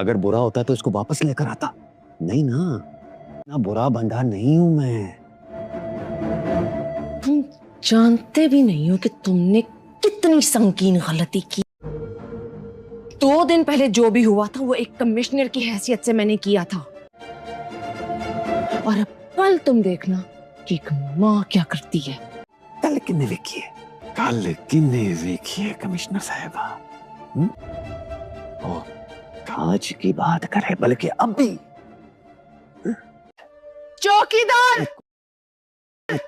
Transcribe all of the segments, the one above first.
अगर बुरा होता तो इसको वापस लेकर आता। नहीं ना, ना बुरा बंदा नहीं हूं मैं। तुम जानते भी नहीं हो कि तुमने कितनी संगीन गलती की। 2 दिन पहले जो भी हुआ था वो एक कमिश्नर की हैसियत से मैंने किया था, और अब कल तुम देखना कि एक माँ क्या करती है। कल किन्ने देखी है? कल किन्ने देखी है कमिश्नर साहबा? ओ, आज की बात करे बल्कि अभी। चौकीदार!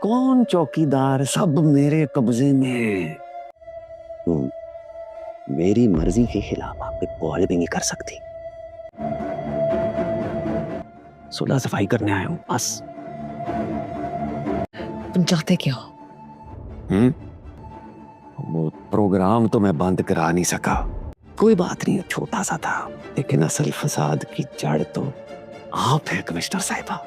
कौन चौकीदार? सब मेरे कब्जे में। तुम मेरी मर्जी के खिलाफ आप पे कॉल भी नहीं कर सकती। सुलह सफाई करने आया हूं बस। तुम चाहते क्या हो? वो प्रोग्राम तो मैं बंद करा नहीं सका। कोई बात नहीं, छोटा सा था, लेकिन असल फसाद की जड़ तो आप है कमिश्नर साहिबा।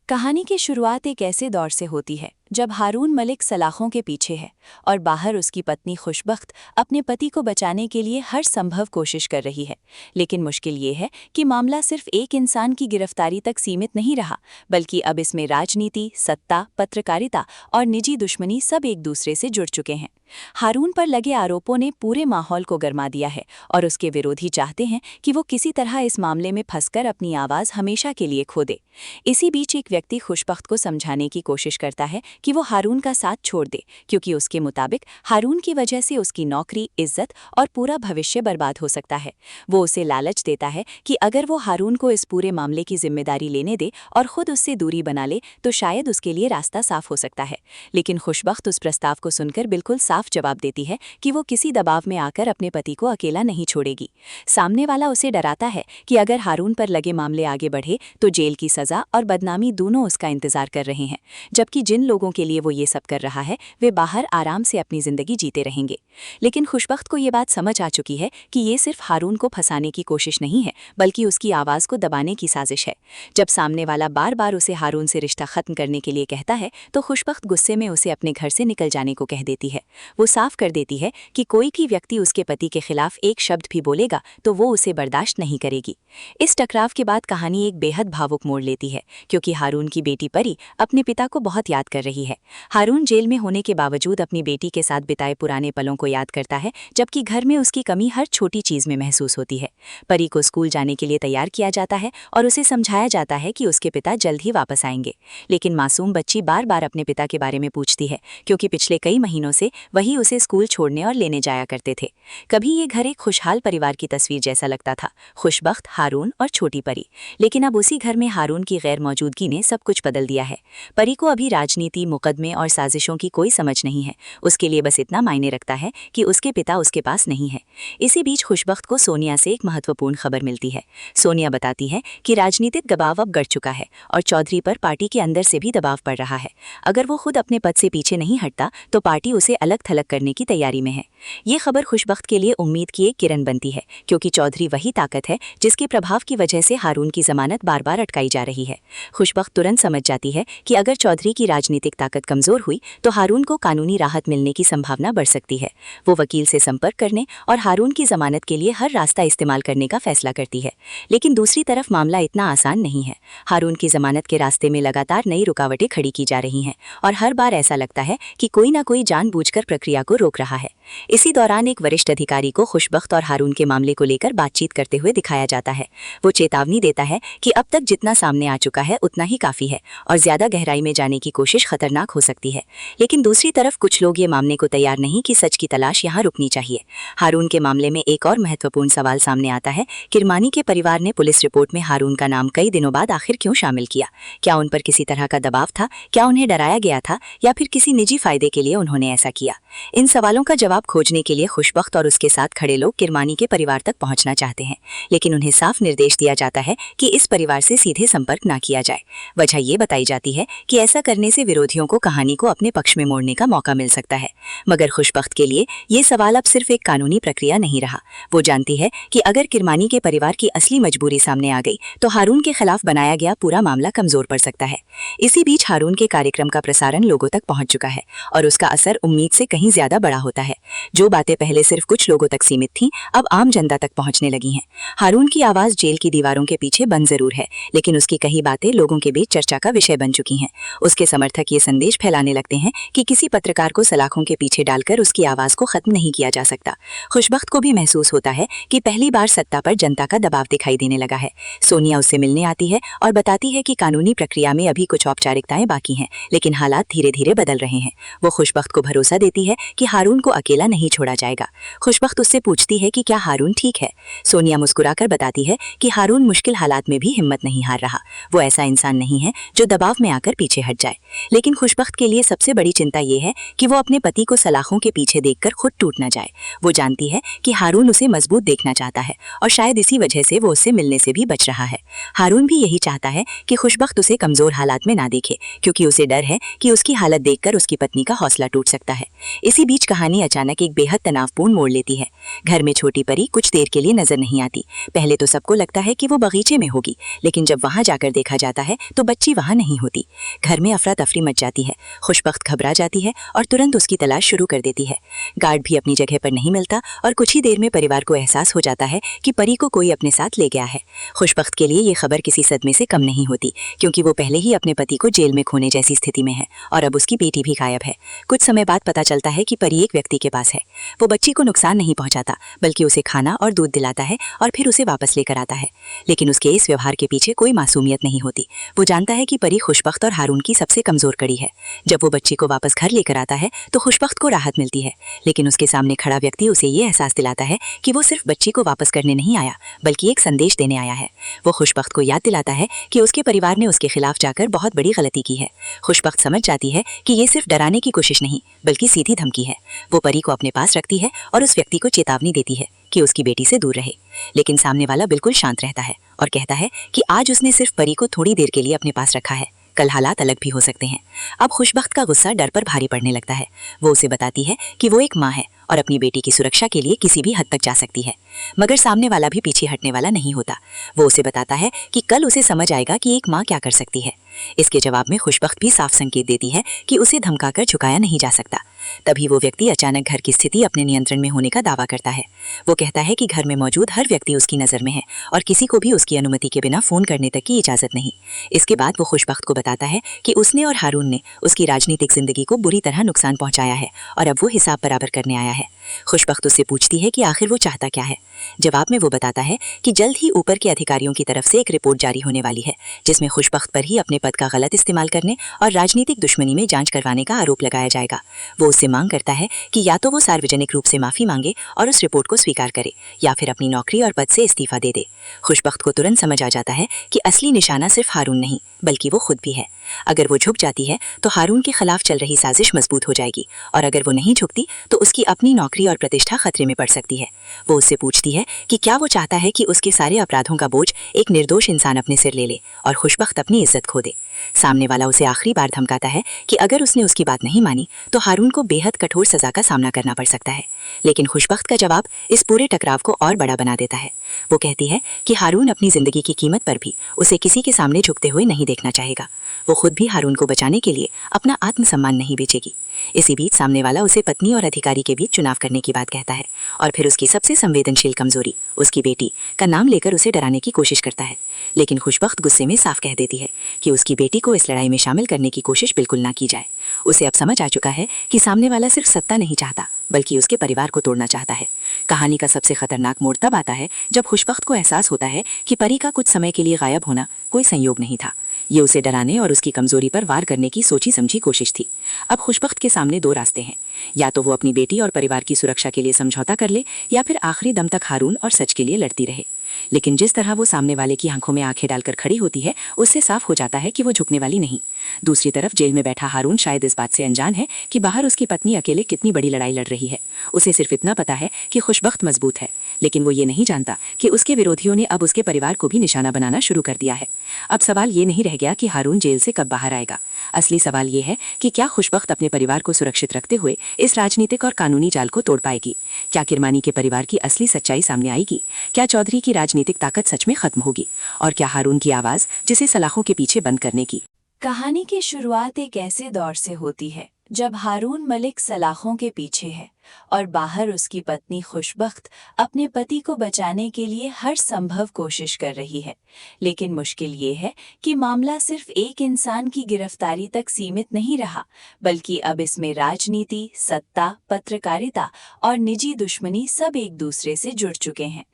कहानी की शुरुआत एक ऐसे दौर से होती है जब हारून मलिक सलाखों के पीछे है और बाहर उसकी पत्नी खुशबख्त अपने पति को बचाने के लिए हर संभव कोशिश कर रही है। लेकिन मुश्किल ये है कि मामला सिर्फ एक इंसान की गिरफ्तारी तक सीमित नहीं रहा, बल्कि अब इसमें राजनीति, सत्ता, पत्रकारिता और निजी दुश्मनी सब एक दूसरे से जुड़ चुके हैं। हारून पर लगे आरोपों ने पूरे माहौल को गरमा दिया है और उसके विरोधी चाहते हैं कि वो किसी तरह इस मामले में फंसकर अपनी आवाज़ हमेशा के लिए खो दे। इसी बीच एक व्यक्ति खुशबख्त को समझाने की कोशिश करता है कि वो हारून का साथ छोड़ दे, क्योंकि उसके मुताबिक हारून की वजह से उसकी नौकरी, इज्जत और पूरा भविष्य बर्बाद हो सकता है। वो उसे लालच देता है कि अगर वो हारून को इस पूरे मामले की जिम्मेदारी लेने दे और खुद उससे दूरी बना ले तो शायद उसके लिए रास्ता साफ हो सकता है। लेकिन खुशबख्त उस प्रस्ताव को सुनकर बिल्कुल साफ जवाब देती है कि वो किसी दबाव में आकर अपने पति को अकेला नहीं छोड़ेगी। सामने वाला उसे डराता है कि अगर हारून पर लगे मामले आगे बढ़े तो जेल की सजा और बदनामी दोनों उसका इंतजार कर रहे हैं, जबकि जिन लोगों के लिए वो ये सब कर रहा है वे बाहर आराम से अपनी जिंदगी जीते रहेंगे। लेकिन खुशबख्त को ये बात समझ आ चुकी है कि ये सिर्फ हारून को फंसाने की कोशिश नहीं है, बल्कि उसकी आवाज़ को दबाने की साजिश है। जब सामने वाला बार बार उसे हारून से रिश्ता खत्म करने के लिए कहता है तो खुशबख्त गुस्से में उसे अपने घर से निकल जाने को कह देती है। वो साफ कर देती है कि कोई भी व्यक्ति उसके पति के खिलाफ एक शब्द भी बोलेगा तो वो उसे बर्दाश्त नहीं करेगी। इस टकराव के बाद कहानी एक बेहद भावुक मोड़ लेती है, क्योंकि हारून की बेटी परी अपने पिता को बहुत याद कर रही है। हारून जेल में होने के बावजूद अपनी बेटी के साथ बिताए पुराने पलों को याद करता है, जबकि घर में उसकी कमी हर छोटी चीज में महसूस होती है। परी को स्कूल जाने के लिए तैयार किया जाता है और उसे समझाया जाता है कि उसके पिता जल्द ही वापस आएंगे। लेकिन मासूम बच्ची बार बार अपने पिता के बारे में पूछती है, क्योंकि पिछले कई महीनों से वही उसे स्कूल छोड़ने और लेने जाया करते थे। कभी ये घर एक खुशहाल परिवार की तस्वीर जैसा लगता था, खुशबख्त, हारून और छोटी परी। लेकिन अब उसी घर में हारून की गैर मौजूदगी ने सब कुछ बदल दिया है। परी को अभी राजनीति, मुकदमे और साजिशों की कोई समझ नहीं है। उसके लिए बस इतना मायने रखता है कि उसके पिता उसके पास नहीं है। इसी बीच खुशबख्त को सोनिया से एक महत्वपूर्ण खबर मिलती है। सोनिया बताती है कि राजनीतिक दबाव अब बढ़ चुका है और चौधरी पर पार्टी के अंदर से भी दबाव पड़ रहा है। अगर वो खुद अपने पद से पीछे नहीं हटता तो पार्टी उसे अलग थलग करने की तैयारी में है। ये खबर खुशबख्त के लिए उम्मीद की एक किरण बनती है, क्योंकि चौधरी वही ताकत है जिसके प्रभाव की वजह से हारून की जमानत बार बार अटकाई जा रही है। खुशबख्त तुरंत समझ जाती है कि अगर चौधरी की राजनीतिक ताकत कमजोर हुई तो हारून को कानूनी राहत मिलने की संभावना बढ़ सकती है। वो वकील से संपर्क करने और हारून की जमानत के लिए हर रास्ता इस्तेमाल करने का फैसला करती है। लेकिन दूसरी तरफ मामला इतना आसान नहीं है। हारून की जमानत के रास्ते में लगातार नई रुकावटें खड़ी की जा रही हैं और हर बार ऐसा लगता है कि कोई ना कोई जानबूझकर प्रक्रिया को रोक रहा है। इसी दौरान एक वरिष्ठ अधिकारी को खुशबख्त और हारून के मामले को लेकर बातचीत करते हुए दिखाया जाता है। वो चेतावनी देता है कि अब तक जितना सामने आ चुका है उतना ही काफी है और ज्यादा गहराई में जाने की कोशिश खतरनाक हो सकती है। लेकिन दूसरी तरफ कुछ लोग ये मानने को तैयार नहीं कि सच की तलाश यहाँ रुकनी चाहिए। हारून के मामले में एक और महत्वपूर्ण सवाल सामने आता है। किरमानी के परिवार ने पुलिस रिपोर्ट में हारून का नाम कई दिनों बाद आखिर क्यों शामिल किया? क्या उन पर किसी तरह का दबाव था? क्या उन्हें डराया गया था, या फिर किसी निजी फायदे के लिए उन्होंने ऐसा किया? इन सवालों का जवाब खोजने के लिए खुशबख्त और उसके साथ खड़े लोग किरमानी के परिवार तक पहुंचना चाहते हैं, लेकिन उन्हें साफ निर्देश दिया जाता है कि इस परिवार से सीधे संपर्क ना किया जाए। वजह ये बताई जाती है कि ऐसा करने से विरोधी विरोधियों को कहानी को अपने पक्ष में मोड़ने का मौका मिल सकता है। मगर खुशबख्त के लिए ये सवाल अब सिर्फ एक कानूनी प्रक्रिया नहीं रहा। वो जानती है कि अगर किरमानी के परिवार की असली मजबूरी सामने आ गई तो हारून के खिलाफ बनाया गया पूरा मामला कमजोर पड़ सकता है। इसी बीच हारून के कार्यक्रम का प्रसारण लोगों तक पहुंच चुका है और उसका असर उम्मीद से कहीं ज्यादा बड़ा होता है। जो बातें पहले सिर्फ कुछ लोगों तक सीमित थीं, अब आम जनता तक पहुंचने लगी हैं। हारून की आवाज जेल की दीवारों के पीछे बंद जरूर है, लेकिन उसकी कही बातें लोगों के बीच चर्चा का विषय बन चुकी हैं। उसके समर्थक ये संदेश फैलाने लगते हैं कि किसी पत्रकार को सलाखों के पीछे डालकर उसकी आवाज को खत्म नहीं किया जा सकता। खुशबख्त को भी महसूस होता है कि पहली बार सत्ता पर जनता का दबाव दिखाई देने लगा है। सोनिया उससे मिलने आती है और बताती है कि कानूनी प्रक्रिया में अभी कुछ औपचारिकताएं बाकी हैं, लेकिन हालात धीरे धीरे बदल रहे हैं। वो खुशबख्त को भरोसा देती है कि हारून को अकेला नहीं छोड़ा जाएगा। खुशबख्त उससे पूछती है कि क्या हारून ठीक है। सोनिया मुस्कुराकर बताती है कि हारून मुश्किल हालात में भी हिम्मत नहीं हार रहा। वो ऐसा इंसान नहीं है जो दबाव में आकर पीछे हट जाए। लेकिन खुशबख्त के लिए सबसे बड़ी चिंता ये है कि वो अपने पति को सलाखों के पीछे देखकर खुद टूट न जाए। वो जानती है कि हारून उसे मजबूत देखना चाहता है और शायद इसी वजह से वो उससे मिलने से भी बच रहा है। हारून भी यही चाहता है कि खुशबख्त उसे कमजोर हालात में ना देखे, क्योंकि उसे डर है कि उसकी हालत देखकर उसकी पत्नी का हौसला टूट सकता है। इसी बीच कहानी अचानक एक बेहद तनावपूर्ण मोड़ लेती है। घर में छोटी परी कुछ देर के लिए नजर नहीं आती। पहले तो सबको लगता है कि वो बगीचे में होगी, लेकिन जब वहां जाकर देखा जाता है तो बच्ची वहां नहीं होती। घर में अफरा तफरी मच जाती है। खुशबख्त घबरा जाती है और तुरंत उसकी तलाश शुरू कर देती है। गार्ड भी अपनी जगह पर नहीं मिलता और कुछ ही देर में परिवार को एहसास हो जाता है कि परी को कोई अपने साथ ले गया है। खुशबख्त के लिए ये खबर किसी सदमे से कम नहीं होती, क्योंकि वो पहले ही अपने पति को जेल में खोने जैसी स्थिति में है और अब उसकी बेटी भी गायब है। कुछ समय बाद पता चलता है कि परी एक व्यक्ति के पास है। वो बच्ची को नुकसान नहीं पहुंचाता, बल्कि उसे खाना और दूध दिलाता है और फिर उसे वापस लेकर आता है। लेकिन उसके इस व्यवहार के पीछे कोई मासूमियत नहीं होती। वो जानता है कि परी खुशबख्त और हारून की सबसे कमजोर कड़ी है। जब वो बच्ची को वापस घर लेकर आता है तो खुशबख्त को राहत मिलती है, लेकिन उसके सामने खड़ा व्यक्ति उसे ये एहसास दिलाता है कि वो सिर्फ बच्ची को वापस करने नहीं आया, बल्कि एक संदेश देने आया है। वो खुशबख्त को याद दिलाता है कि उसके परिवार ने उसके खिलाफ जाकर बहुत बड़ी गलती की है। खुशबख्त समझ जाती है कि ये सिर्फ डराने की कोशिश नहीं, बल्कि सीधी धमकी है। वो परी को अपने पास रखती है और उस व्यक्ति को चेतावनी देती है कि उसकी बेटी से दूर रहे। लेकिन सामने वाला बिल्कुल शांत रहता है और कहता है कि आज उसने सिर्फ परी को थोड़ी देर के लिए अपने पास रखा है, कल हालात अलग भी हो सकते हैं। अब खुशबख्त का गुस्सा डर पर भारी पड़ने लगता है। वो उसे बताती है कि वो एक माँ है और अपनी बेटी की सुरक्षा के लिए किसी भी हद तक जा सकती है। मगर सामने वाला भी पीछे हटने वाला नहीं होता। वो उसे बताता है कि कल उसे समझ आएगा कि एक माँ क्या कर सकती है। इसके जवाब में खुशबख्त भी साफ संकेत देती है कि उसे धमकाकर झुकाया नहीं जा सकता। तभी वो व्यक्ति अचानक घर की स्थिति अपने नियंत्रण में होने का दावा करता है। वो कहता है कि घर में मौजूद हर व्यक्ति उसकी नज़र में है और किसी को भी उसकी अनुमति के बिना फ़ोन करने तक की इजाज़त नहीं। इसके बाद वो खुशबख्त को बताता है कि उसने और हारून ने उसकी राजनीतिक जिंदगी को बुरी तरह नुकसान पहुंचाया है और अब वो हिसाब बराबर करने आया है। खुशबख्त उससे पूछती है कि आखिर वो चाहता क्या है। जवाब में वो बताता है कि जल्द ही ऊपर के अधिकारियों की तरफ से एक रिपोर्ट जारी होने वाली है, जिसमें खुशबख्त पर ही अपने पद का गलत इस्तेमाल करने और राजनीतिक दुश्मनी में जांच करवाने का आरोप लगाया जाएगा। वो उससे मांग करता है कि या तो वो सार्वजनिक रूप से माफी मांगे और उस रिपोर्ट को स्वीकार करे, या फिर अपनी नौकरी और पद से इस्तीफा दे दे। खुशबख्त को तुरंत समझ आ जाता है कि असली निशाना सिर्फ हारून नहीं, बल्कि वो खुद भी है। अगर वो झुक जाती है तो हारून के खिलाफ चल रही साजिश मजबूत हो जाएगी, और अगर वो नहीं झुकती तो उसकी अपनी नौकरी और प्रतिष्ठा खतरे में पड़ सकती है। वो उससे पूछती है कि क्या वो चाहता है कि उसके सारे अपराधों का बोझ एक निर्दोष इंसान अपने सिर ले ले और खुशबख्त अपनी इज्जत खो दे। सामने वाला उसे आखिरी बार धमकाता है कि अगर उसने उसकी बात नहीं मानी तो हारून को बेहद कठोर सजा का सामना करना पड़ सकता है। लेकिन खुशबख्त का जवाब इस पूरे टकराव को और बड़ा बना देता है। वो कहती है कि हारून अपनी जिंदगी की कीमत पर भी उसे किसी के सामने झुकते हुए नहीं देखना चाहेगा। वो खुद भी हारून को बचाने के लिए अपना आत्मसम्मान नहीं बेचेगी। इसी बीच सामने वाला उसे पत्नी और अधिकारी के बीच चुनाव करने की बात कहता है और फिर उसकी सबसे संवेदनशील कमजोरी, उसकी बेटी का नाम लेकर उसे डराने की कोशिश करता है। लेकिन खुशबख्त गुस्से में साफ कह देती है कि उसकी बेटी को इस लड़ाई में शामिल करने की कोशिश बिल्कुल ना की जाए। उसे अब समझ आ चुका है कि सामने वाला सिर्फ सत्ता नहीं चाहता, बल्कि उसके परिवार को तोड़ना चाहता है। कहानी का सबसे खतरनाक मोड़ तब आता है जब खुशबख्त को एहसास होता है कि परी का कुछ समय के लिए गायब होना कोई संयोग नहीं था। ये उसे डराने और उसकी कमजोरी पर वार करने की सोची समझी कोशिश थी। अब खुशबख्त के सामने दो रास्ते हैं, या तो वो अपनी बेटी और परिवार की सुरक्षा के लिए समझौता कर ले, या फिर आखिरी दम तक हारून और सच के लिए लड़ती रहे। लेकिन जिस तरह वो सामने वाले की आंखों में आंखें डालकर खड़ी होती है, उससे साफ हो जाता है कि वो झुकने वाली नहीं। दूसरी तरफ जेल में बैठा हारून शायद इस बात से अनजान है कि बाहर उसकी पत्नी अकेले कितनी बड़ी लड़ाई लड़ रही है। उसे सिर्फ इतना पता है कि खुशबख्त मजबूत है, लेकिन वो ये नहीं जानता कि उसके विरोधियों ने अब उसके परिवार को भी निशाना बनाना शुरू कर दिया है। अब सवाल ये नहीं रह गया कि हारून जेल से कब बाहर आएगा, असली सवाल ये है कि क्या खुशबख्त अपने परिवार को सुरक्षित रखते हुए इस राजनीतिक और कानूनी जाल को तोड़ पाएगी? क्या किरमानी के परिवार की असली सच्चाई सामने आएगी? क्या चौधरी की राजनीतिक ताकत सच में खत्म होगी? और क्या हारून की आवाज जिसे सलाखों के पीछे बंद करने की? कहानी की शुरुआत एक ऐसे दौर से होती है जब हारून मलिक सलाखों के पीछे है और बाहर उसकी पत्नी खुशबख्त अपने पति को बचाने के लिए हर संभव कोशिश कर रही है। लेकिन मुश्किल ये है कि मामला सिर्फ एक इंसान की गिरफ्तारी तक सीमित नहीं रहा, बल्कि अब इसमें राजनीति, सत्ता, पत्रकारिता और निजी दुश्मनी सब एक दूसरे से जुड़ चुके हैं।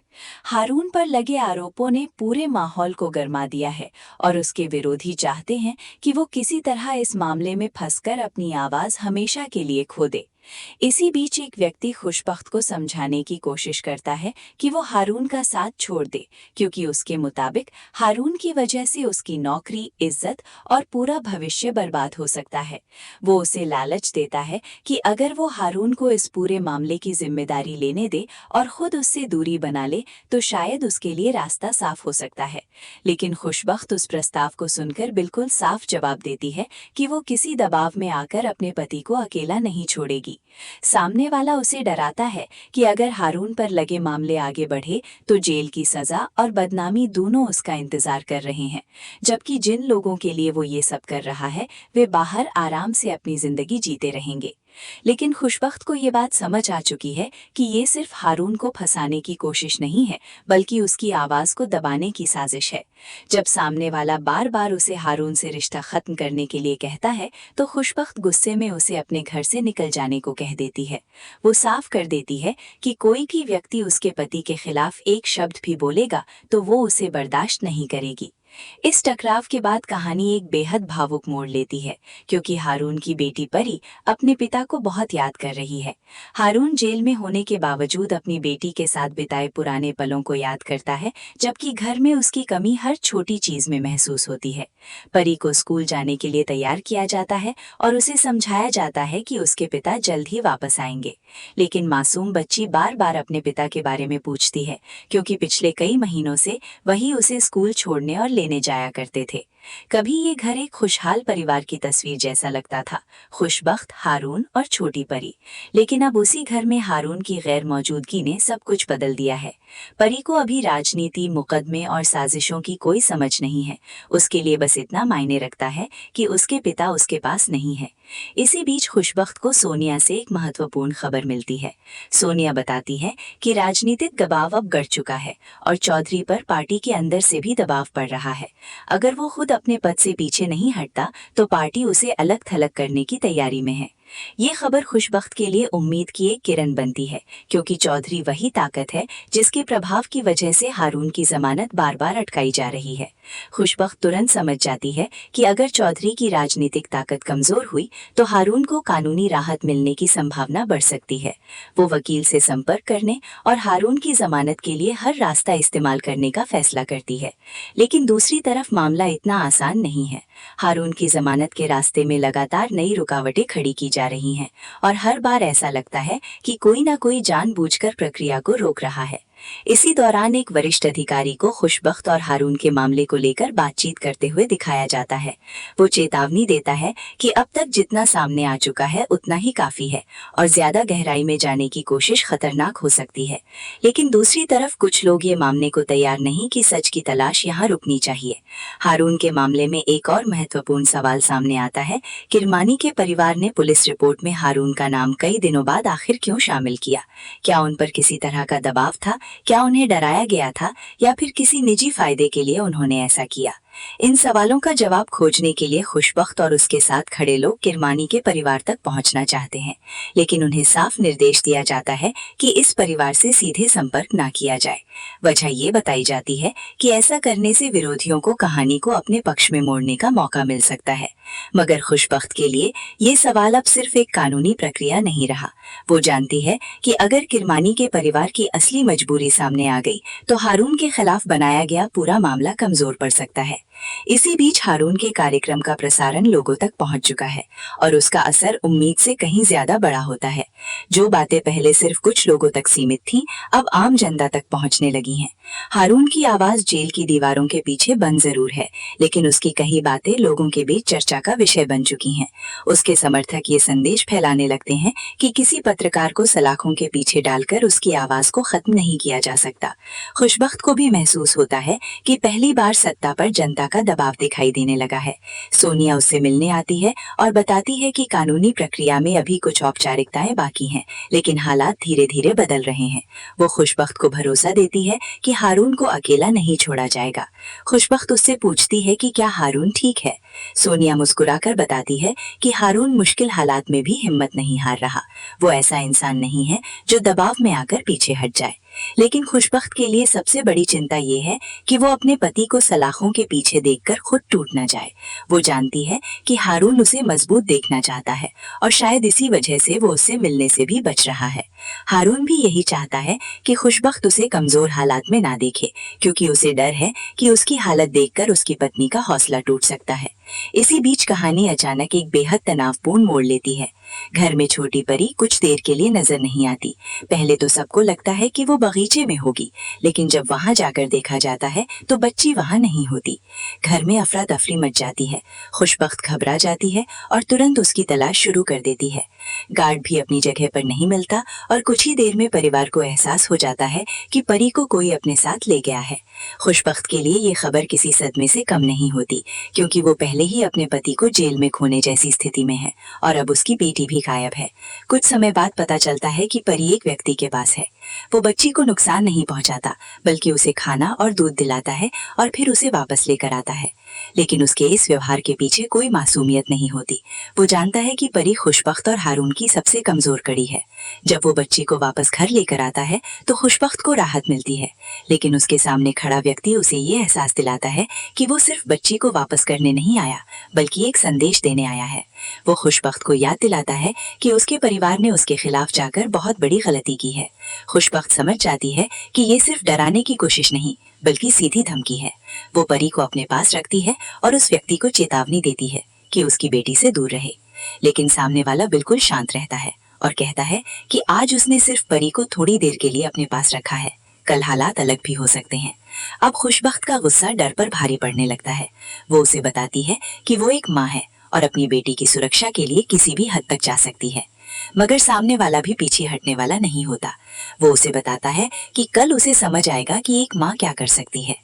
हारून पर लगे आरोपों ने पूरे माहौल को गरमा दिया है और उसके विरोधी चाहते हैं कि वो किसी तरह इस मामले में फंसकर अपनी आवाज हमेशा के लिए खो दे। इसी बीच एक व्यक्ति खुशबख्त को समझाने की कोशिश करता है कि वो हारून का साथ छोड़ दे, क्योंकि उसके मुताबिक हारून की वजह से उसकी नौकरी, इज्जत और पूरा भविष्य बर्बाद हो सकता है। वो उसे लालच देता है कि अगर वो हारून को इस पूरे मामले की जिम्मेदारी लेने दे और खुद उससे दूरी बना ले तो शायद उसके लिए रास्ता साफ हो सकता है। लेकिन खुशबख्त उस प्रस्ताव को सुनकर बिल्कुल साफ जवाब देती है कि वो किसी दबाव में आकर अपने पति को अकेला नहीं छोड़ेगी। सामने वाला उसे डराता है कि अगर हारून पर लगे मामले आगे बढ़े तो जेल की सजा और बदनामी दोनों उसका इंतजार कर रहे हैं, जबकि जिन लोगों के लिए वो ये सब कर रहा है वे बाहर आराम से अपनी जिंदगी जीते रहेंगे। लेकिन खुशबख्त को ये बात समझ आ चुकी है कि ये सिर्फ हारून को फंसाने की कोशिश नहीं है, बल्कि उसकी आवाज को दबाने की साजिश है। जब सामने वाला बार बार उसे हारून से रिश्ता खत्म करने के लिए कहता है तो खुशबख्त गुस्से में उसे अपने घर से निकल जाने को कह देती है। वो साफ कर देती है कि कोई भी व्यक्ति उसके पति के खिलाफ एक शब्द भी बोलेगा तो वो उसे बर्दाश्त नहीं करेगी। इस टकराव के बाद कहानी एक बेहद भावुक मोड़ लेती है, क्योंकि हारून की बेटी परी अपने पिता को बहुत याद कर रही है। हारून जेल में होने के बावजूद अपनी बेटी के साथ बिताए पुराने पलों को याद करता है, जबकि घर में उसकी कमी हर छोटी चीज में महसूस होती है। परी को स्कूल जाने के लिए तैयार किया जाता है और उसे समझाया जाता है कि उसके पिता जल्द ही वापस आएंगे। लेकिन मासूम बच्ची बार बार अपने पिता के बारे में पूछती है, क्योंकि पिछले कई महीनों से वही उसे स्कूल छोड़ने और लेने जाया करते थे। कभी ये घर एक खुशहाल परिवार की तस्वीर जैसा लगता था, खुशबख्त, हारून और छोटी परी। लेकिन अब उसी घर में हारून की गैर मौजूदगी ने सब कुछ बदल दिया है। परी को अभी राजनीति, मुकदमे और साजिशों की कोई समझ नहीं है। उसके लिए बस इतना मायने रखता है कि उसके पिता उसके पास नहीं है। इसी बीच खुशबख्त को सोनिया से एक महत्वपूर्ण खबर मिलती है। सोनिया बताती है कि राजनीतिक दबाव अब बढ़ चुका है और चौधरी पर पार्टी के अंदर से भी दबाव पड़ रहा है। अगर वो खुद अपने पद से पीछे नहीं हटता तो पार्टी उसे अलग थलग करने की तैयारी में है। ये खबर खुशबख्त के लिए उम्मीद की एक किरण बनती है, क्योंकि चौधरी वही ताकत है जिसके प्रभाव की वजह से हारून की जमानत बार बार अटकाई जा रही है। खुशबख्त तुरंत समझ जाती है कि अगर चौधरी की राजनीतिक ताकत कमजोर हुई तो हारून को कानूनी राहत मिलने की संभावना बढ़ सकती है। वो वकील से संपर्क करने और हारून की जमानत के लिए हर रास्ता इस्तेमाल करने का फैसला करती है। लेकिन दूसरी तरफ मामला इतना आसान नहीं है। हारून की जमानत के रास्ते में लगातार नई रुकावटें खड़ी की जा रही हैं और हर बार ऐसा लगता है कि कोई ना कोई जानबूझकर प्रक्रिया को रोक रहा है। इसी दौरान एक वरिष्ठ अधिकारी को खुशबख्त और हारून के मामले को लेकर बातचीत करते हुए दिखाया जाता है। वो चेतावनी देता है कि अब तक जितना सामने आ चुका है उतना ही काफी है और ज्यादा गहराई में जाने की कोशिश खतरनाक हो सकती है। लेकिन दूसरी तरफ कुछ लोग ये मानने को तैयार नहीं कि सच की तलाश यहाँ रुकनी चाहिए। हारून के मामले में एक और महत्वपूर्ण सवाल सामने आता है, किरमानी के परिवार ने पुलिस रिपोर्ट में हारून का नाम कई दिनों बाद आखिर क्यों शामिल किया? क्या उन पर किसी तरह का दबाव था? क्या उन्हें डराया गया था या फिर किसी निजी फायदे के लिए उन्होंने ऐसा किया? इन सवालों का जवाब खोजने के लिए खुशबख्त और उसके साथ खड़े लोग किरमानी के परिवार तक पहुंचना चाहते हैं, लेकिन उन्हें साफ निर्देश दिया जाता है कि इस परिवार से सीधे संपर्क ना किया जाए। वजह ये बताई जाती है कि ऐसा करने से विरोधियों को कहानी को अपने पक्ष में मोड़ने का मौका मिल सकता है। मगर खुशबख्त के लिए ये सवाल अब सिर्फ एक कानूनी प्रक्रिया नहीं रहा। वो जानती है कि अगर किरमानी के परिवार की असली मजबूरी सामने आ गई तो हारून के खिलाफ बनाया गया पूरा मामला कमजोर पड़ सकता है। इसी बीच हारून के कार्यक्रम का प्रसारण लोगों तक पहुंच चुका है और उसका असर उम्मीद से कहीं ज्यादा बड़ा होता है। जो बातें पहले सिर्फ कुछ लोगों तक सीमित थीं, अब आम जनता तक पहुंचने लगी हैं। हारून की आवाज जेल की दीवारों के पीछे बंद जरूर है, लेकिन उसकी कही बातें लोगों के बीच चर्चा का विषय बन चुकी हैं। उसके समर्थक ये संदेश फैलाने लगते हैं कि किसी पत्रकार को सलाखों के पीछे डालकर उसकी आवाज को खत्म नहीं किया जा सकता। खुशबख्त को भी महसूस होता है कि पहली बार सत्ता पर जनता का दबाव दिखाई देने लगा है। सोनिया उससे मिलने आती है और बताती है कि कानूनी प्रक्रिया में अभी कुछ औपचारिकताएं बाकी हैं, लेकिन हालात धीरे धीरे बदल रहे हैं। वो खुशबख्त को भरोसा देती है कि हारून को अकेला नहीं छोड़ा जाएगा। खुशबख्त उससे पूछती है कि क्या हारून ठीक है। सोनिया मुस्कुराकर बताती है कि हारून मुश्किल हालात में भी हिम्मत नहीं हार रहा। वो ऐसा इंसान नहीं है जो दबाव में आकर पीछे हट जाए। लेकिन खुशबख्त के लिए सबसे बड़ी चिंता ये है कि वो अपने पति को सलाखों के पीछे देखकर खुद टूट न जाए। वो जानती है कि हारून उसे मजबूत देखना चाहता है और शायद इसी वजह से वो उससे मिलने से भी बच रहा है। हारून भी यही चाहता है कि खुशबख्त उसे कमजोर हालात में ना देखे, क्योंकि उसे डर है कि उसकी हालत देखकर उसकी पत्नी का हौसला टूट सकता है। इसी बीच कहानी अचानक एक बेहद तनावपूर्ण मोड़ लेती है। घर में छोटी परी कुछ देर के लिए नजर नहीं आती। पहले तो सबको लगता है कि वो बगीचे में होगी, लेकिन जब वहां जाकर देखा जाता है तो बच्ची वहां नहीं होती। घर में अफरा तफरी मच जाती है। खुशबख्त घबरा जाती है और तुरंत उसकी तलाश शुरू कर देती है। गार्ड भी अपनी जगह पर नहीं मिलता और कुछ ही देर में परिवार को एहसास हो जाता है कि परी को कोई अपने साथ ले गया है। खुशबख्त के लिए ये खबर किसी सदमे से कम नहीं होती, क्योंकि वो पहले ही अपने पति को जेल में खोने जैसी स्थिति में है और अब उसकी बेटी भी गायब है। कुछ समय बाद पता चलता है कि परी एक व्यक्ति के पास है। वो बच्ची को नुकसान नहीं पहुंचाता, बल्कि उसे खाना और दूध दिलाता है और फिर उसे वापस लेकर आता है। लेकिन उसके इस व्यवहार के पीछे कोई मासूमियत नहीं होती। वो जानता है कि परी खुशबख्त और हारून की सबसे कमजोर कड़ी है। जब वो बच्ची को वापस घर लेकर आता है तो खुशबख्त को राहत मिलती है, लेकिन उसके सामने खड़ा व्यक्ति उसे ये एहसास दिलाता है कि वो सिर्फ बच्ची को वापस करने नहीं आया, बल्कि एक संदेश देने आया है। वो खुशबख्त को याद दिलाता है कि उसके परिवार ने उसके खिलाफ जाकर बहुत बड़ी गलती की है। खुशबख्त समझ जाती है कि ये सिर्फ डराने की कोशिश नहीं, बल्कि सीधी धमकी है। वो परी को अपने पास रखती है और उस व्यक्ति को चेतावनी देती है कि उसकी बेटी से दूर रहे। लेकिन सामने वाला बिल्कुल शांत रहता है और कहता है कि आज उसने सिर्फ परी को थोड़ी देर के लिए अपने पास रखा है, कल हालात अलग भी हो सकते हैं। अब खुशबख्त का गुस्सा डर पर भारी पड़ने लगता है। वो उसे बताती है कि वो एक माँ है और अपनी बेटी की सुरक्षा के लिए किसी भी हद तक जा सकती है। मगर सामने वाला भी पीछे हटने वाला नहीं होता। वो उसे बताता है कि कल उसे समझ आएगा कि एक माँ क्या कर सकती है।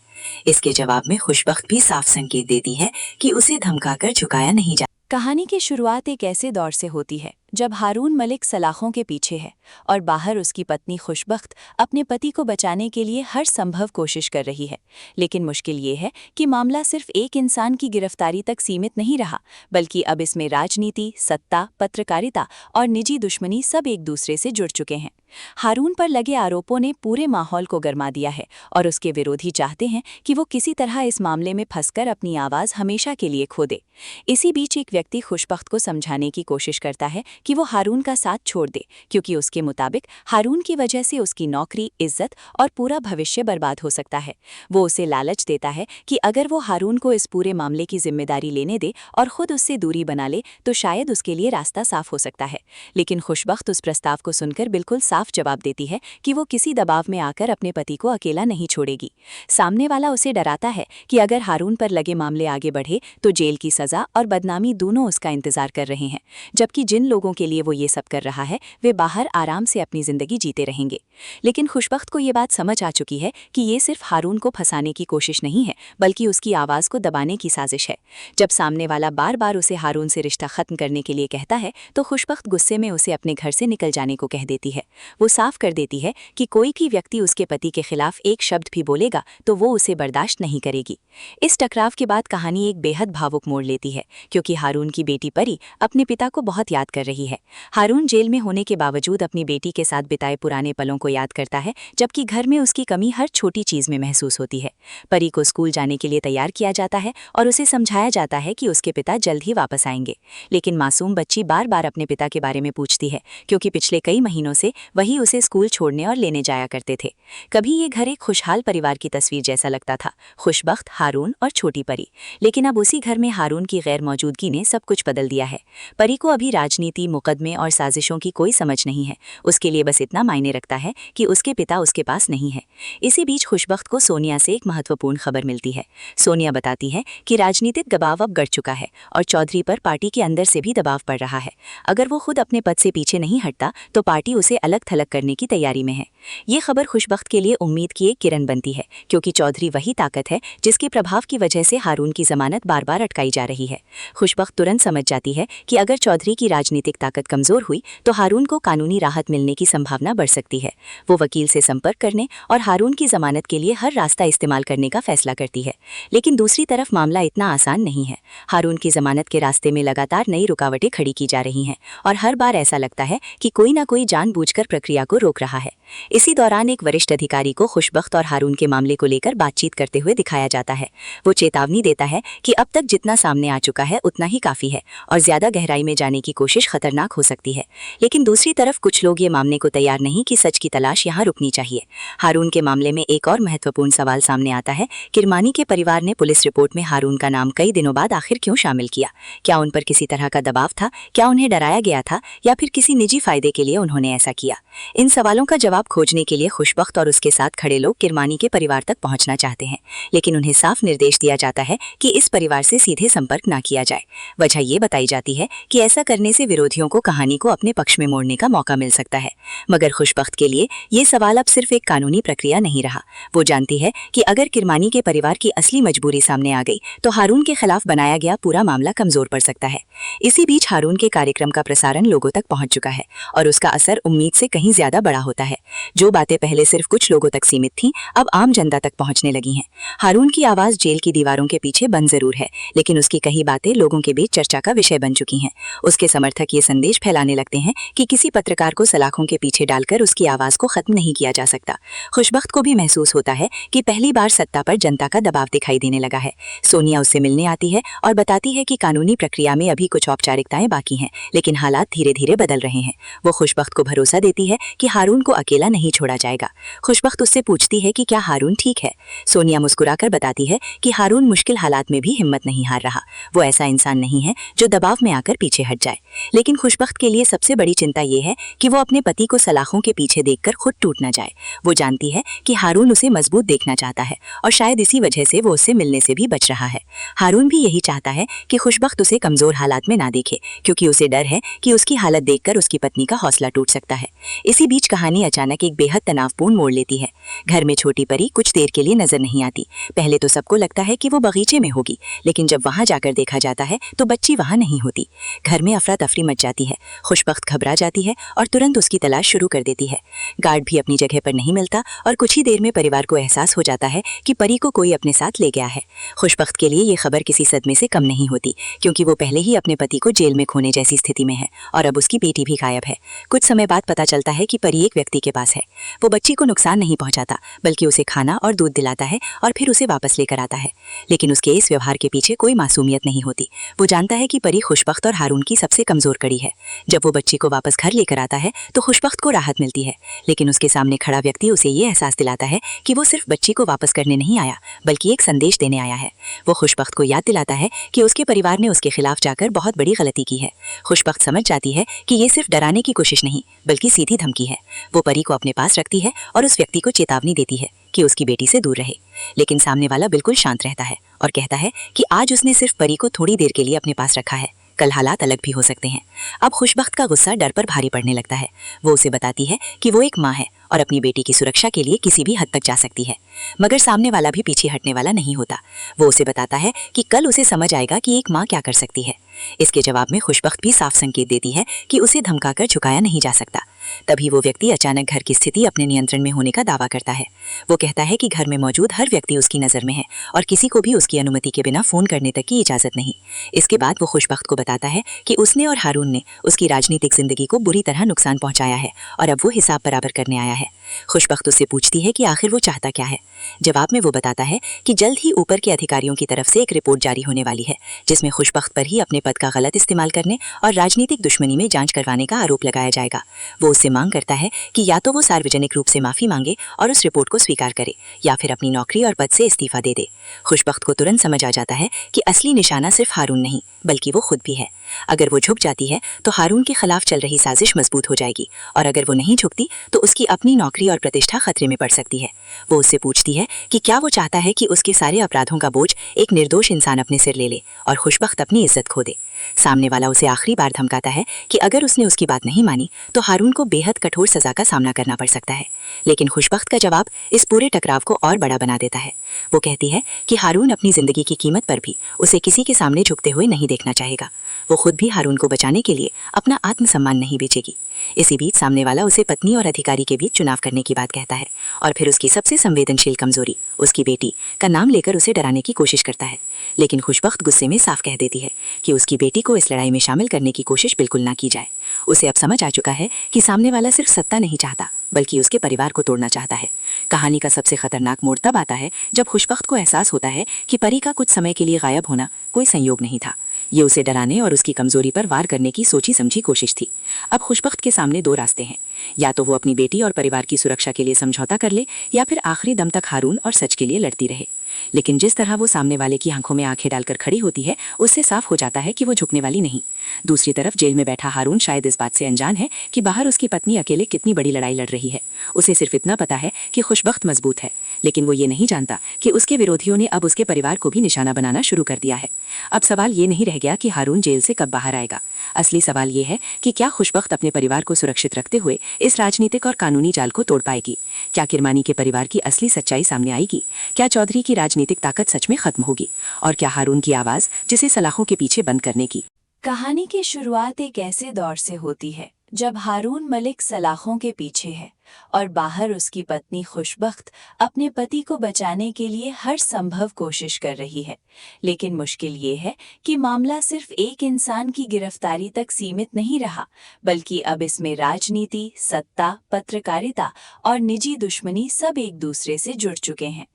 इसके जवाब में खुशबख्त भी साफ संकेत देती है कि उसे धमकाकर झुकाया नहीं जा। कहानी की शुरुआत एक ऐसे दौर से होती है जब हारून मलिक सलाखों के पीछे है और बाहर उसकी पत्नी खुशबख्त अपने पति को बचाने के लिए हर संभव कोशिश कर रही है। लेकिन मुश्किल ये है कि मामला सिर्फ एक इंसान की गिरफ्तारी तक सीमित नहीं रहा, बल्कि अब इसमें राजनीति, सत्ता, पत्रकारिता और निजी दुश्मनी सब एक दूसरे से जुड़ चुके हैं। हारून पर लगे आरोपों ने पूरे माहौल को गरमा दिया है और उसके विरोधी चाहते हैं कि वो किसी तरह इस मामले में फंसकर अपनी आवाज़ हमेशा के लिए खो दे। इसी बीच एक व्यक्ति खुशबख्त को समझाने की कोशिश करता है कि वो हारून का साथ छोड़ दे, क्योंकि उसके मुताबिक हारून की वजह से उसकी नौकरी, इज्जत और पूरा भविष्य बर्बाद हो सकता है। वो उसे लालच देता है कि अगर वो हारून को इस पूरे मामले की जिम्मेदारी लेने दे और खुद उससे दूरी बना ले तो शायद उसके लिए रास्ता साफ हो सकता है। लेकिन खुशबख्त उस प्रस्ताव को सुनकर बिल्कुल साफ जवाब देती है कि वो किसी दबाव में आकर अपने पति को अकेला नहीं छोड़ेगी। सामने वाला उसे डराता है कि अगर हारून पर लगे मामले आगे बढ़े तो जेल की सजा और बदनामी दोनों उसका इंतजार कर रहे हैं, जबकि जिन लोगों के लिए वो ये सब कर रहा है वे बाहर आराम से अपनी जिंदगी जीते रहेंगे। लेकिन खुशबख्त को ये बात समझ आ चुकी है कि ये सिर्फ हारून को फंसाने की कोशिश नहीं है, बल्कि उसकी आवाज को दबाने की साजिश है। जब सामने वाला बार बार उसे हारून से रिश्ता खत्म करने के लिए कहता है तो खुशबख्त गुस्से में उसे अपने घर से निकल जाने को कह देती है। वो साफ कर देती है कि कोई भी व्यक्ति उसके पति के खिलाफ एक शब्द भी बोलेगा तो वो उसे बर्दाश्त नहीं करेगी। इस टकराव के बाद कहानी एक बेहद भावुक मोड़ लेती है, क्योंकि हारून की बेटी परी अपने पिता को बहुत याद कर रही रही है। हारून जेल में होने के बावजूद अपनी बेटी के साथ बिताए पुराने पलों को याद करता है, जबकि घर में उसकी कमी हर छोटी चीज में महसूस होती है। परी को स्कूल जाने के लिए तैयार किया जाता है और उसे समझाया जाता है कि उसके पिता जल्द ही वापस आएंगे, लेकिन मासूम बच्ची बार बार अपने पिता के बारे में पूछती है, क्योंकि पिछले कई महीनों से वही उसे स्कूल छोड़ने और लेने जाया करते थे। कभी ये घर एक खुशहाल परिवार की तस्वीर जैसा लगता था, खुशबख्त हारून और छोटी परी, लेकिन अब उसी घर में हारून की गैर मौजूदगी ने सब कुछ बदल दिया है। परी को अभी राजनीति, मुकदमे और साजिशों की कोई समझ नहीं है। उसके लिए बस इतना मायने रखता है कि उसके पिता उसके पास नहीं है। इसी बीच खुशबख्त को सोनिया से एक महत्वपूर्ण खबर मिलती है। सोनिया बताती है कि राजनीतिक दबाव अब बढ़ चुका है और चौधरी पर पार्टी के अंदर से भी दबाव पड़ रहा है। अगर वो खुद अपने पद से पीछे नहीं हटता तो पार्टी उसे अलग थलग करने की तैयारी में है। ये खबर खुशबख्त के लिए उम्मीद की एक किरण बनती है, क्योंकि चौधरी वही ताकत है जिसके प्रभाव की वजह से हारून की जमानत बार बार अटकाई जा रही है। खुशबख्त तुरंत समझ जाती है कि अगर चौधरी की राजनीतिक ताकत कमजोर हुई तो हारून को कानूनी राहत मिलने की संभावना बढ़ सकती है। वो वकील से संपर्क करने और हारून की जमानत के लिए हर रास्ता इस्तेमाल करने का फैसला करती है। लेकिन दूसरी तरफ मामला इतना आसान नहीं है। हारून की जमानत के रास्ते में लगातार नई रुकावटें खड़ी की जा रही हैं और हर बार ऐसा लगता है कि कोई ना कोई जानबूझकर प्रक्रिया को रोक रहा है। इसी दौरान एक वरिष्ठ अधिकारी को खुशबख्त और हारून के मामले को लेकर बातचीत करते हुए दिखाया जाता है। वो चेतावनी देता है कि अब तक जितना सामने आ चुका है उतना ही काफी है और ज्यादा गहराई में जाने की कोशिश खतरनाक हो सकती है। लेकिन दूसरी तरफ कुछ लोग ये मानने को तैयार नहीं कि सच की तलाश यहाँ रुकनी चाहिए। हारून के मामले में एक और महत्वपूर्ण सवाल सामने आता है। किरमानी के परिवार ने पुलिस रिपोर्ट में हारून का नाम कई दिनों बाद आखिर क्यों शामिल किया? क्या उन पर किसी तरह का दबाव था? क्या उन्हें डराया गया था या फिर किसी निजी फायदे के लिए उन्होंने ऐसा किया? इन सवालों का जवाब खोजने के लिए खुशबख्त और उसके साथ खड़े लोग किरमानी के परिवार तक पहुंचना चाहते हैं, लेकिन उन्हें साफ निर्देश दिया जाता है कि इस परिवार से सीधे संपर्क ना किया जाए। वजह ये बताई जाती है कि ऐसा करने से विरोधियों को कहानी को अपने पक्ष में मोड़ने का मौका मिल सकता है। मगर खुशबख्त के लिए ये सवाल अब सिर्फ एक कानूनी प्रक्रिया नहीं रहा। वो जानती है कि अगर किरमानी के परिवार की असली मजबूरी सामने आ गई तो हारून के खिलाफ बनाया गया पूरा मामला कमजोर पड़ सकता है। इसी बीच हारून के कार्यक्रम का प्रसारण लोगों तक पहुंच चुका है और उसका असर उम्मीद से कहीं ज्यादा बड़ा होता है। जो बातें पहले सिर्फ कुछ लोगों तक सीमित थीं, अब आम जनता तक पहुंचने लगी हैं। हारून की आवाज जेल की दीवारों के पीछे बंद जरूर है, लेकिन उसकी कई बातें लोगों के बीच चर्चा का विषय बन चुकी हैं। उसके समर्थक ये संदेश फैलाने लगते हैं कि किसी पत्रकार को सलाखों के पीछे डालकर उसकी आवाज को खत्म नहीं किया जा सकता। खुशबख्त को भी महसूस होता है कि पहली बार सत्ता पर जनता का दबाव दिखाई देने लगा है। सोनिया उससे मिलने आती है और बताती है कि कानूनी प्रक्रिया में अभी कुछ औपचारिकताएं बाकी हैं, लेकिन हालात धीरे धीरे बदल रहे हैं। वो खुशबख्त को भरोसा देती है कि हारून को अकेला नहीं छोड़ा जाएगा। खुशबख्त उससे पूछती है कि क्या हारून ठीक है। सोनिया मुस्कुराकर बताती है कि हारून मुश्किल हालात में भी हिम्मत नहीं हार रहा। वो ऐसा इंसान नहीं है जो दबाव में आकर पीछे हट जाए। लेकिन खुशबख्त के लिए सबसे बड़ी चिंता ये है कि वो अपने पति को सलाखों के पीछे देखकर खुद टूट न जाए। वो जानती है कि हारून उसे मजबूत देखना चाहता है और शायद इसी वजह से वो उससे मिलने से भी बच रहा है। हारून भी यही चाहता है कि खुशबख्त उसे कमजोर हालात में ना देखे, क्योंकि उसे डर है कि उसकी हालत देखकर उसकी पत्नी का हौसला टूट सकता है। इसी बीच कहानी अचानक एक बेहद तनावपूर्ण मोड़ लेती है। घर में छोटी परी कुछ देर के लिए नजर नहीं आती। पहले तो सबको लगता है कि वो बगीचे में होगी, लेकिन जब वहां जाकर देखा जाता है तो बच्ची वहां नहीं होती। घर में अफरा तफरी मच जाती है। खुशबख्त घबरा जाती है और तुरंत उसकी तलाश शुरू कर देती है। गार्ड भी अपनी जगह पर नहीं मिलता और कुछ ही देर में परिवार को एहसास हो जाता है कि परी को कोई अपने साथ ले गया है। खुशबख्त के लिए ये खबर किसी सदमे से कम नहीं होती, क्योंकि वो पहले ही अपने पति को जेल में खोने जैसी स्थिति में है और अब उसकी बेटी भी गायब है। कुछ समय बाद पता चलता है कि परी एक व्यक्ति के पास है। वो बच्ची को नुकसान नहीं पहुंचाता, बल्कि उसे खाना और दूध दिलाता है और फिर उसे वापस लेकर आता है। लेकिन उसके इस व्यवहार के पीछे कोई मासूमियत नहीं होती। वो जानता है कि परी खुशबख्त और हारून की सबसे कमजोर कड़ी है। जब वो बच्ची को वापस घर लेकर आता है तो खुशबख्त को राहत मिलती है, लेकिन उसके सामने खड़ा व्यक्ति उसे ये एहसास दिलाता है कि वो सिर्फ बच्ची को वापस करने नहीं आया, बल्कि एक संदेश देने आया है। वो खुशबख्त को याद दिलाता है कि उसके परिवार ने उसके खिलाफ जाकर बहुत बड़ी गलती की है। खुशबख्त समझ जाती है कि ये सिर्फ डराने की कोशिश नहीं, बल्कि सीधी धमकी है। वो परी को अपने पास रखती है और उस व्यक्ति को चेतावनी देती है कि उसकी बेटी से दूर रहे। लेकिन सामने वाला बिल्कुल शांत रहता है और कहता है कि आज उसने सिर्फ परी को थोड़ी देर के लिए अपने पास रखा है, कल हालात अलग भी हो सकते हैं। अब खुशबख्त का गुस्सा डर पर भारी पड़ने लगता है। वो उसे बताती है कि वो एक माँ है और अपनी बेटी की सुरक्षा के लिए किसी भी हद तक जा सकती है, मगर सामने वाला भी पीछे हटने वाला नहीं होता। वो उसे बताता है कि कल उसे समझ आएगा कि एक माँ क्या कर सकती है। इसके जवाब में खुशबख्त भी साफ संकेत देती है कि उसे धमकाकर झुकाया नहीं जा सकता। तभी वो व्यक्ति अचानक घर की स्थिति अपने नियंत्रण में होने का दावा करता है। वो कहता है कि घर में मौजूद हर व्यक्ति उसकी नज़र में है और किसी को भी उसकी अनुमति के बिना फ़ोन करने तक की इजाज़त नहीं। इसके बाद वो खुशबख्त को बताता है कि उसने और हारून ने उसकी राजनीतिक ज़िंदगी को बुरी तरह नुकसान पहुंचाया है और अब वो हिसाब बराबर करने आया है। खुशबख्त उससे पूछती है कि आखिर वो चाहता क्या है। जवाब में वो बताता है कि जल्द ही ऊपर के अधिकारियों की तरफ से एक रिपोर्ट जारी होने वाली है जिसमें खुशबख्त पर ही अपने पद का गलत इस्तेमाल करने और राजनीतिक दुश्मनी में जांच करवाने का आरोप लगाया जाएगा। वो उससे मांग करता है कि या तो वो सार्वजनिक रूप से माफी मांगे और उस रिपोर्ट को स्वीकार करे या फिर अपनी नौकरी और पद से इस्तीफा दे दे। खुशबख्त को तुरंत समझ आ जाता है कि असली निशाना सिर्फ हारून नहीं बल्कि वो खुद भी है। अगर वो झुक जाती है तो हारून के खिलाफ चल रही साजिश मजबूत हो जाएगी और अगर वो नहीं झुकती तो उसकी अपनी नौकरी और प्रतिष्ठा खतरे में पड़ सकती है। वो उससे पूछती है कि क्या वो चाहता है कि उसके सारे अपराधों का बोझ एक निर्दोष इंसान अपने सिर ले ले और खुशबख्त अपनी इज्जत खो दे। सामने वाला उसे आखिरी बार धमकाता है कि अगर उसने उसकी बात नहीं मानी तो हारून को बेहद कठोर सजा का सामना करना पड़ सकता है। लेकिन खुशबख्त का जवाब इस पूरे टकराव को और बड़ा बना देता है। वो कहती है कि हारून अपनी जिंदगी की कीमत पर भी उसे किसी के सामने झुकते हुए नहीं देखना चाहेगा। वो खुद भी हारून को बचाने के लिए अपना आत्मसम्मान नहीं बेचेगी। इसी बीच सामने वाला उसे पत्नी और अधिकारी के बीच चुनाव करने की बात कहता है और फिर उसकी सबसे संवेदनशील कमजोरी उसकी बेटी का नाम लेकर उसे डराने की कोशिश करता है। लेकिन खुशबख्त गुस्से में साफ कह देती है कि उसकी बेटी को इस लड़ाई में शामिल करने की कोशिश बिल्कुल ना की जाए। उसे अब समझ आ चुका है कि सामने वाला सिर्फ सत्ता नहीं चाहता बल्कि उसके परिवार को तोड़ना चाहता है। कहानी का सबसे खतरनाक मोड़ तब आता है जब खुशबख्त को एहसास होता है कि परी का कुछ समय के लिए गायब होना कोई संयोग नहीं था। ये उसे डराने और उसकी कमजोरी पर वार करने की सोची समझी कोशिश थी। अब खुशबख्त के सामने दो रास्ते हैं, या तो वो अपनी बेटी और परिवार की सुरक्षा के लिए समझौता कर ले या फिर आखिरी दम तक हारून और सच के लिए लड़ती रहे। लेकिन जिस तरह वो सामने वाले की आंखों में आंखें डालकर खड़ी होती है उससे साफ हो जाता है कि वो झुकने वाली नहीं। दूसरी तरफ जेल में बैठा हारून शायद इस बात से अनजान है कि बाहर उसकी पत्नी अकेले कितनी बड़ी लड़ाई लड़ रही है। उसे सिर्फ इतना पता है कि खुशबख्त मजबूत है, लेकिन वो ये नहीं जानता कि उसके विरोधियों ने अब उसके परिवार को भी निशाना बनाना शुरू कर दिया है। अब सवाल ये नहीं रह गया कि हारून जेल से कब बाहर आएगा। असली सवाल ये है कि क्या खुशबख्त अपने परिवार को सुरक्षित रखते हुए इस राजनीतिक और कानूनी जाल को तोड़ पाएगी। क्या किरमानी के परिवार की असली सच्चाई सामने आएगी। क्या चौधरी की राजनीतिक ताकत सच में खत्म होगी और क्या हारून की आवाज जिसे सलाखों के पीछे बंद करने की। कहानी की शुरुआत एक ऐसे दौर से होती है जब हारून मलिक सलाखों के पीछे है और बाहर उसकी पत्नी खुशबख्त अपने पति को बचाने के लिए हर संभव कोशिश कर रही है। लेकिन मुश्किल ये है कि मामला सिर्फ एक इंसान की गिरफ्तारी तक सीमित नहीं रहा, बल्कि अब इसमें राजनीति, सत्ता, पत्रकारिता और निजी दुश्मनी सब एक दूसरे से जुड़ चुके हैं।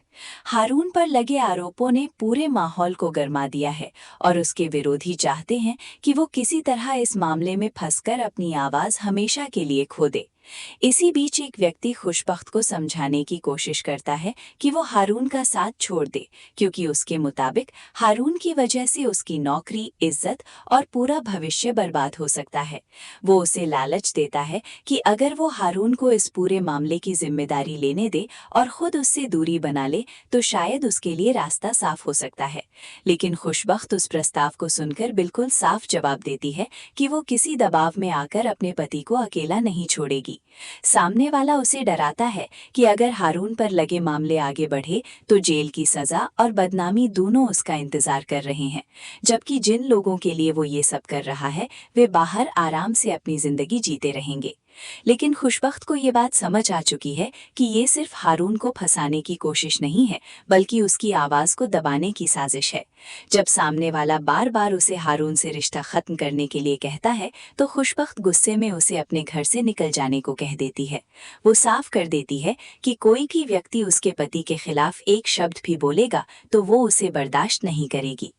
हारून पर लगे आरोपों ने पूरे माहौल को गरमा दिया है और उसके विरोधी चाहते हैं कि वो किसी तरह इस मामले में फंसकर अपनी आवाज हमेशा के लिए खो दे। इसी बीच एक व्यक्ति खुशबख्त को समझाने की कोशिश करता है कि वो हारून का साथ छोड़ दे, क्योंकि उसके मुताबिक हारून की वजह से उसकी नौकरी, इज्जत और पूरा भविष्य बर्बाद हो सकता है। वो उसे लालच देता है कि अगर वो हारून को इस पूरे मामले की जिम्मेदारी लेने दे और खुद उससे दूरी बना ले तो शायद उसके लिए रास्ता साफ हो सकता है। लेकिन खुशबख्त उस प्रस्ताव को सुनकर बिल्कुल साफ जवाब देती है कि वो किसी दबाव में आकर अपने पति को अकेला नहीं छोड़ेगी। सामने वाला उसे डराता है कि अगर हारून पर लगे मामले आगे बढ़े तो जेल की सजा और बदनामी दोनों उसका इंतजार कर रहे हैं, जबकि जिन लोगों के लिए वो ये सब कर रहा है वे बाहर आराम से अपनी जिंदगी जीते रहेंगे। लेकिन खुशबख्त को ये बात समझ आ चुकी है कि ये सिर्फ हारून को फंसाने की कोशिश नहीं है, बल्कि उसकी आवाज को दबाने की साजिश है। जब सामने वाला बार बार उसे हारून से रिश्ता खत्म करने के लिए कहता है तो खुशबख्त गुस्से में उसे अपने घर से निकल जाने को कह देती है। वो साफ कर देती है कि कोई भी व्यक्ति उसके पति के खिलाफ एक शब्द भी बोलेगा तो वो उसे बर्दाश्त नहीं करेगी।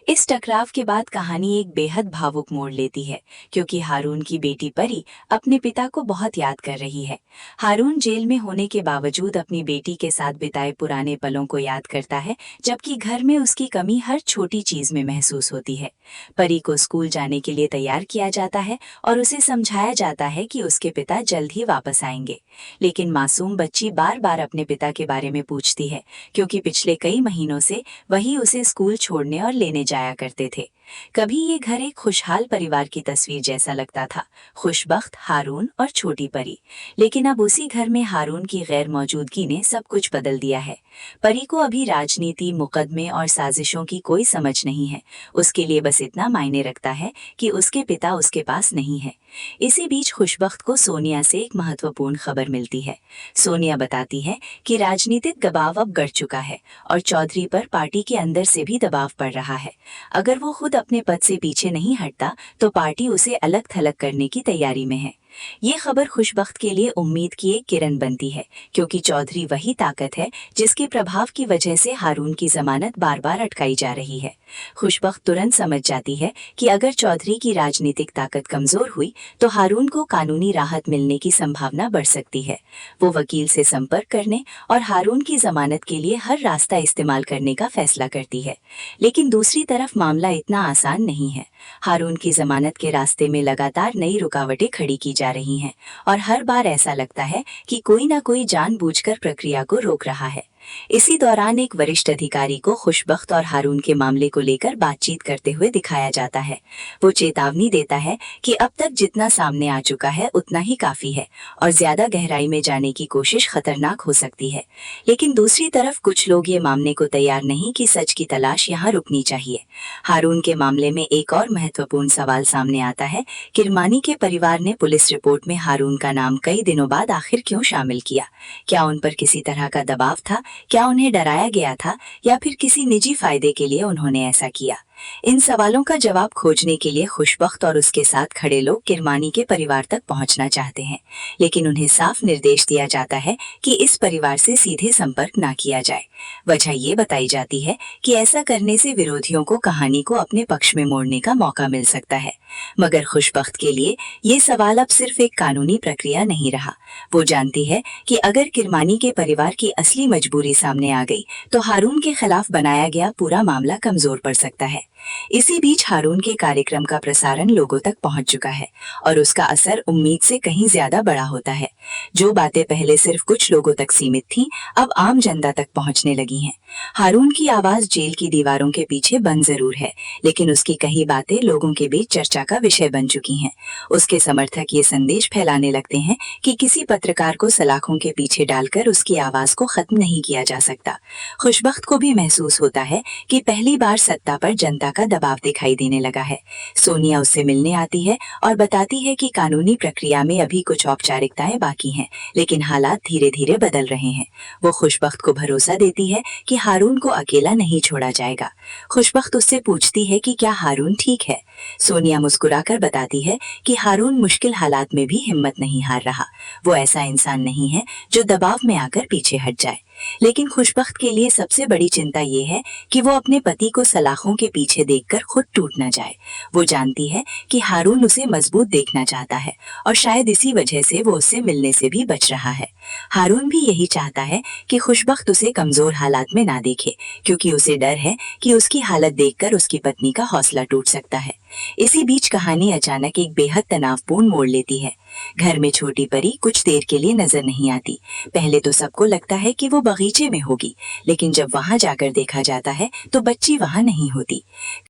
इस टकराव के बाद कहानी एक बेहद भावुक मोड़ लेती है, क्योंकि हारून की बेटी परी अपने पिता को बहुत याद कर रही है। हारून जेल में होने के बावजूद अपनी बेटी के साथ बिताए पुराने पलों को याद करता है, जबकि घर में उसकी कमी हर छोटी चीज में महसूस होती है। परी को स्कूल जाने के लिए तैयार किया जाता है और उसे समझाया जाता है कि उसके पिता जल्द ही वापस आएंगे। लेकिन मासूम बच्ची बार बार अपने पिता के बारे में पूछती है, क्योंकि पिछले कई महीनों से वही उसे स्कूल छोड़ने और लेने जाया करते थे। कभी ये घर एक खुशहाल परिवार की तस्वीर जैसा लगता था, खुशबख्त हारून और छोटी परी। लेकिन अब उसी घर में हारून की गैर मौजूदगी ने सब कुछ बदल दिया है। परी को अभी राजनीति, मुकदमे और साजिशों की कोई समझ नहीं है। उसके लिए बस इतना मायने रखता है कि उसके पिता उसके पास नहीं है। इसी बीच खुशबख्त को सोनिया से एक महत्वपूर्ण खबर मिलती है। सोनिया बताती है कि राजनीतिक दबाव अब बढ़ चुका है और चौधरी पर पार्टी के अंदर से भी दबाव पड़ रहा है। अगर वो खुद अपने पद से पीछे नहीं हटता तो पार्टी उसे अलग थलग करने की तैयारी में है। ये खबर खुशबख्त के लिए उम्मीद की एक किरण बनती है, क्योंकि चौधरी वही ताकत है जिसके प्रभाव की वजह से हारून की जमानत बार बार अटकाई जा रही है। खुशबख्त तुरंत समझ जाती है कि अगर चौधरी की राजनीतिक ताकत कमजोर हुई तो हारून को कानूनी राहत मिलने की संभावना बढ़ सकती है। वो वकील से संपर्क करने और हारून की जमानत के लिए हर रास्ता इस्तेमाल करने का फैसला करती है। लेकिन दूसरी तरफ मामला इतना आसान नहीं है। हारून की जमानत के रास्ते में लगातार नई रुकावटें खड़ी की जा रही हैं और हर बार ऐसा लगता है कि कोई ना कोई जानबूझकर प्रक्रिया को रोक रहा है। इसी दौरान एक वरिष्ठ अधिकारी को खुशबख्त और हारून के मामले को लेकर बातचीत करते हुए दिखाया जाता है। वो चेतावनी देता है कि अब तक जितना सामने आ चुका है उतना ही काफी है और ज्यादा गहराई में जाने की कोशिश खतरनाक हो सकती है। लेकिन दूसरी तरफ कुछ लोग ये मानने को तैयार नहीं कि सच की तलाश यहाँ रुकनी चाहिए। हारून के मामले में एक और महत्वपूर्ण सवाल सामने आता है। किरमानी के परिवार ने पुलिस रिपोर्ट में हारून का नाम कई दिनों बाद आखिर क्यों शामिल किया? क्या उन पर किसी तरह का दबाव था? क्या उन्हें डराया गया था या फिर किसी निजी फायदे के लिए उन्होंने ऐसा किया? इन सवालों का जवाब खोजने के लिए खुशबख्त और उसके साथ खड़े लोग किरमानी के परिवार तक पहुंचना चाहते हैं, लेकिन उन्हें साफ निर्देश दिया जाता है कि इस परिवार से सीधे संपर्क ना किया जाए। वजह ये बताई जाती है कि ऐसा करने से विरोधियों को कहानी को अपने पक्ष में मोड़ने का मौका मिल सकता है। मगर खुशबख्त के लिए ये सवाल अब सिर्फ एक कानूनी प्रक्रिया नहीं रहा। वो जानती है कि अगर किरमानी के परिवार की असली मजबूरी सामने आ गई तो हारून के खिलाफ बनाया गया पूरा मामला कमजोर पड़ सकता है। इसी बीच हारून के कार्यक्रम का प्रसारण लोगों तक पहुंच चुका है और उसका असर उम्मीद से कहीं ज्यादा बड़ा होता है। जो बातें पहले सिर्फ कुछ लोगों तक सीमित थीं, अब आम जनता तक पहुंचने लगी हैं। हारून की आवाज जेल की दीवारों के पीछे बंद जरूर है, लेकिन उसकी कही बातें लोगों के बीच चर्चा का विषय बन चुकी हैं। उसके समर्थक ये संदेश फैलाने लगते हैं कि किसी पत्रकार को सलाखों के पीछे डालकर उसकी आवाज को खत्म नहीं किया जा सकता। खुशबख्त को भी महसूस होता है कि पहली बार सत्ता पर जनता का दबाव दिखाई देने लगा है। सोनिया उससे मिलने आती है और बताती है कि कानूनी प्रक्रिया में अभी कुछ औपचारिकताएं बाकी हैं, लेकिन हालात धीरे धीरे बदल रहे हैं। वो खुशबख्त को भरोसा देती है कि हारून को अकेला नहीं छोड़ा जाएगा। खुशबख्त उससे पूछती है कि क्या हारून ठीक है। सोनिया मुस्कुराकर बताती है कि हारून मुश्किल हालात में भी हिम्मत नहीं हार रहा। वो ऐसा इंसान नहीं है जो दबाव में आकर पीछे हट जाए। लेकिन खुशबख्त के लिए सबसे बड़ी चिंता ये है कि वो अपने पति को सलाखों के पीछे देखकर खुद टूट न जाए। वो जानती है कि हारून उसे मजबूत देखना चाहता है और शायद इसी वजह से वो उससे मिलने से भी बच रहा है। हारून भी यही चाहता है कि खुशबख्त उसे कमजोर हालात में ना देखे, क्योंकि उसे डर है कि उसकी हालत देखकर उसकी पत्नी का हौसला टूट सकता है। इसी बीच कहानी अचानक एक बेहद तनावपूर्ण मोड़ लेती है। घर में छोटी परी कुछ देर के लिए नजर नहीं आती। पहले तो सबको लगता है कि वो बगीचे में होगी, लेकिन जब वहां जाकर देखा जाता है तो बच्ची वहां नहीं होती।